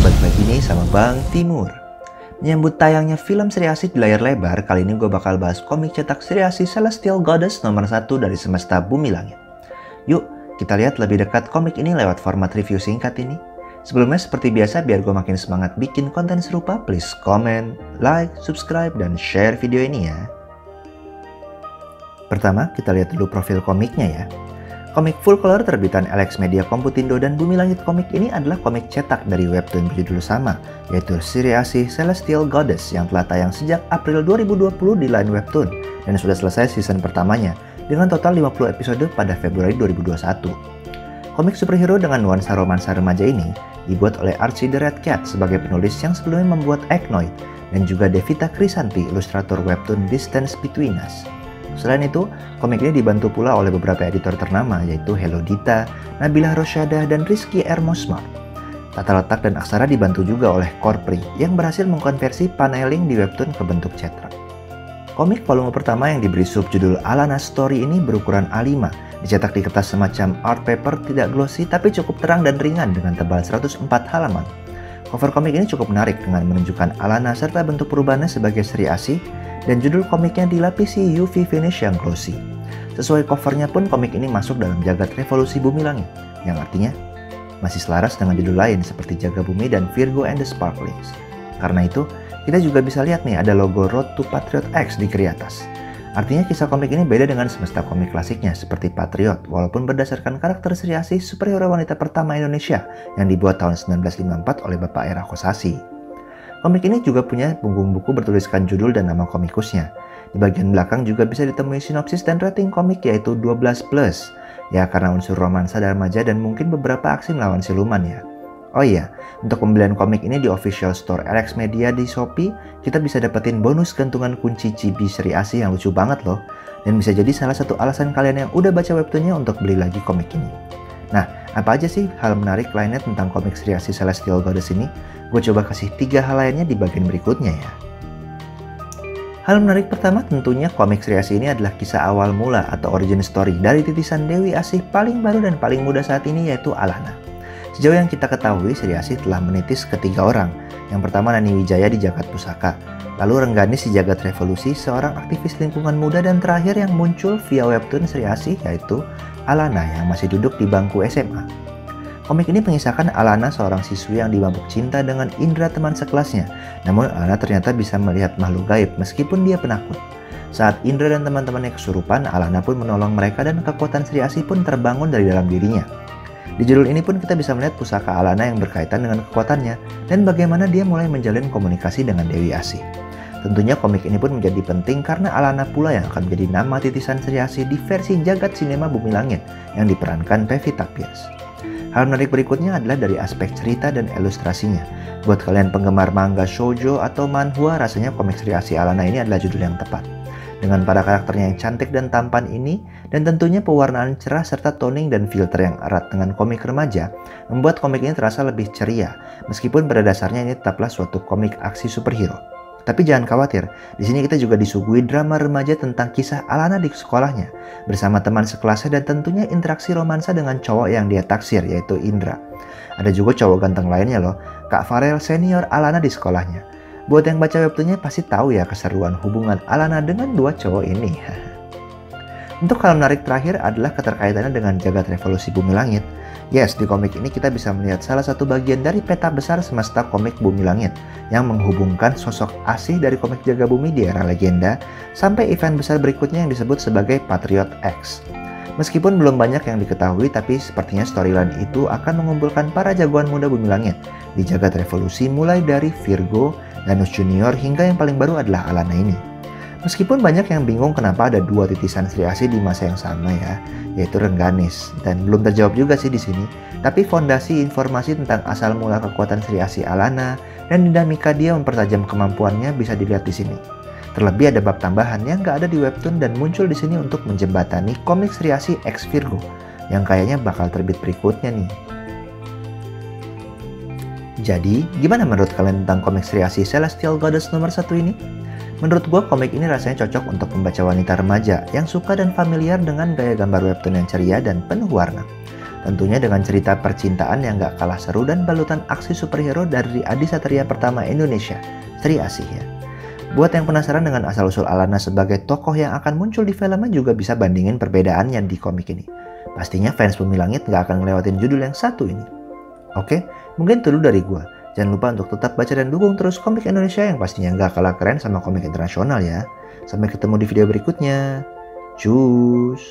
balik lagi nih sama Bang Timur. Menyambut tayangnya film Sri Asih di layar lebar, kali ini gue bakal bahas komik cetak Sri Asih Celestial Goddess nomor 1 dari semesta bumi langit. Yuk, kita lihat lebih dekat komik ini lewat format review singkat ini. Sebelumnya seperti biasa, biar gue makin semangat bikin konten serupa, please comment, like, subscribe, dan share video ini ya. Pertama, kita lihat dulu profil komiknya ya. Komik full color terbitan Alex Media Komputindo dan Bumi Langit Komik ini adalah komik cetak dari webtoon berjudul sama, yaitu Sri Asih Celestial Goddess yang telah tayang sejak April 2020 di Line Webtoon dan sudah selesai season pertamanya dengan total 50 episode pada Februari 2021. Komik superhero dengan nuansa romansa remaja ini dibuat oleh Archie the Red Cat sebagai penulis yang sebelumnya membuat Eknoid dan juga Devita Krisanti, ilustrator webtoon Distance Between Us. Selain itu, komik ini dibantu pula oleh beberapa editor ternama yaitu Hello Dita, Nabila Rosyadah, dan Rizky R. Mosmar. Tata letak dan aksara dibantu juga oleh Korpri yang berhasil mengkonversi paneling di webtoon ke bentuk cetak. Komik volume pertama yang diberi subjudul Alana Story ini berukuran A5, dicetak di kertas semacam art paper tidak glossy tapi cukup terang dan ringan dengan tebal 104 halaman. Cover komik ini cukup menarik dengan menunjukkan Alana serta bentuk perubahannya sebagai Sri Asih, dan judul komiknya dilapisi UV finish yang glossy. Sesuai covernya pun komik ini masuk dalam jagat revolusi bumi langit, yang artinya masih selaras dengan judul lain seperti Jaga Bumi dan Virgo and the Sparklings. Karena itu, kita juga bisa lihat nih ada logo Road to Patriot X di kiri atas. Artinya kisah komik ini beda dengan semesta komik klasiknya seperti Patriot, walaupun berdasarkan karakter Sri Asih, superhero wanita pertama Indonesia yang dibuat tahun 1954 oleh Bapak Era Kosasi. Komik ini juga punya punggung buku bertuliskan judul dan nama komikusnya. Di bagian belakang juga bisa ditemui sinopsis dan rating komik yaitu 12+. Ya, karena unsur romansa dan remaja dan mungkin beberapa aksi melawan siluman ya. Oh iya, untuk pembelian komik ini di official store Alex Media di Shopee, kita bisa dapetin bonus gantungan kunci Chibi Sri Asih yang lucu banget loh. Dan bisa jadi salah satu alasan kalian yang udah baca webtoonnya untuk beli lagi komik ini. Nah, apa aja sih hal menarik lainnya tentang komik Sri Asih Celestial Goddess ini? Gue coba kasih 3 hal lainnya di bagian berikutnya ya. Hal menarik pertama tentunya komik Sri Asih ini adalah kisah awal mula atau origin story dari titisan Dewi Asih paling baru dan paling muda saat ini yaitu Alana. Sejauh yang kita ketahui, Sri Asih telah menitis ketiga orang. Yang pertama Nani Wijaya di Jagat Pusaka, lalu Rengganis di Jagat Revolusi, seorang aktivis lingkungan muda, dan terakhir yang muncul via webtoon Sri Asih yaitu Alana yang masih duduk di bangku SMA. Komik ini mengisahkan Alana, seorang siswi yang dimabuk cinta dengan Indra, teman sekelasnya. Namun Alana ternyata bisa melihat makhluk gaib meskipun dia penakut. Saat Indra dan teman-temannya kesurupan, Alana pun menolong mereka dan kekuatan Sri Asih pun terbangun dari dalam dirinya. Di judul ini pun kita bisa melihat pusaka Alana yang berkaitan dengan kekuatannya dan bagaimana dia mulai menjalin komunikasi dengan Dewi Asih. Tentunya komik ini pun menjadi penting karena Alana pula yang akan menjadi nama titisan Sri Asih di versi Jagat Sinema Bumi Langit yang diperankan Pevita Pierce. Hal menarik berikutnya adalah dari aspek cerita dan ilustrasinya. Buat kalian penggemar manga shoujo atau manhwa, rasanya komik Sri Asih Alana ini adalah judul yang tepat. Dengan para karakternya yang cantik dan tampan ini, dan tentunya pewarnaan cerah serta toning dan filter yang erat dengan komik remaja, membuat komik ini terasa lebih ceria, meskipun pada dasarnya ini tetaplah suatu komik aksi superhero. Tapi jangan khawatir, di sini kita juga disuguhi drama remaja tentang kisah Alana di sekolahnya, bersama teman sekelasnya dan tentunya interaksi romansa dengan cowok yang dia taksir yaitu Indra. Ada juga cowok ganteng lainnya loh, Kak Farel senior Alana di sekolahnya. Buat yang baca webtoonnya pasti tahu ya keseruan hubungan Alana dengan dua cowok ini. Untuk hal menarik terakhir adalah keterkaitannya dengan Jagat Revolusi Bumi Langit. Yes, di komik ini kita bisa melihat salah satu bagian dari peta besar semesta komik Bumi Langit yang menghubungkan sosok Asih dari komik Jaga Bumi di era legenda sampai event besar berikutnya yang disebut sebagai Patriot X. Meskipun belum banyak yang diketahui, tapi sepertinya storyline itu akan mengumpulkan para jagoan muda Bumi Langit di Jagat Revolusi mulai dari Virgo, Danus Junior hingga yang paling baru adalah Alana ini. Meskipun banyak yang bingung kenapa ada dua titisan Sri Asih di masa yang sama ya, yaitu Rengganis, dan belum terjawab juga sih di sini. Tapi fondasi informasi tentang asal mula kekuatan Sri Asih Alana dan dinamika dia mempertajam kemampuannya bisa dilihat di sini. Terlebih ada bab tambahan yang gak ada di webtoon dan muncul di sini untuk menjembatani komik Sri Asih X Virgo yang kayaknya bakal terbit berikutnya nih. Jadi, gimana menurut kalian tentang komik Sri Asih Celestial Goddess nomor 1 ini? Menurut gue komik ini rasanya cocok untuk pembaca wanita remaja yang suka dan familiar dengan gaya gambar webtoon yang ceria dan penuh warna. Tentunya dengan cerita percintaan yang gak kalah seru dan balutan aksi superhero dari Adisatria pertama Indonesia, Sri Asih ya. Buat yang penasaran dengan asal-usul Alana sebagai tokoh yang akan muncul di filmnya juga bisa bandingin perbedaannya di komik ini. Pastinya fans Bumi Langit gak akan ngelewatin judul yang satu ini. Oke, mungkin itu dulu dari gua. Jangan lupa untuk tetap baca dan dukung terus komik Indonesia yang pastinya gak kalah keren sama komik internasional ya. Sampai ketemu di video berikutnya. Cus.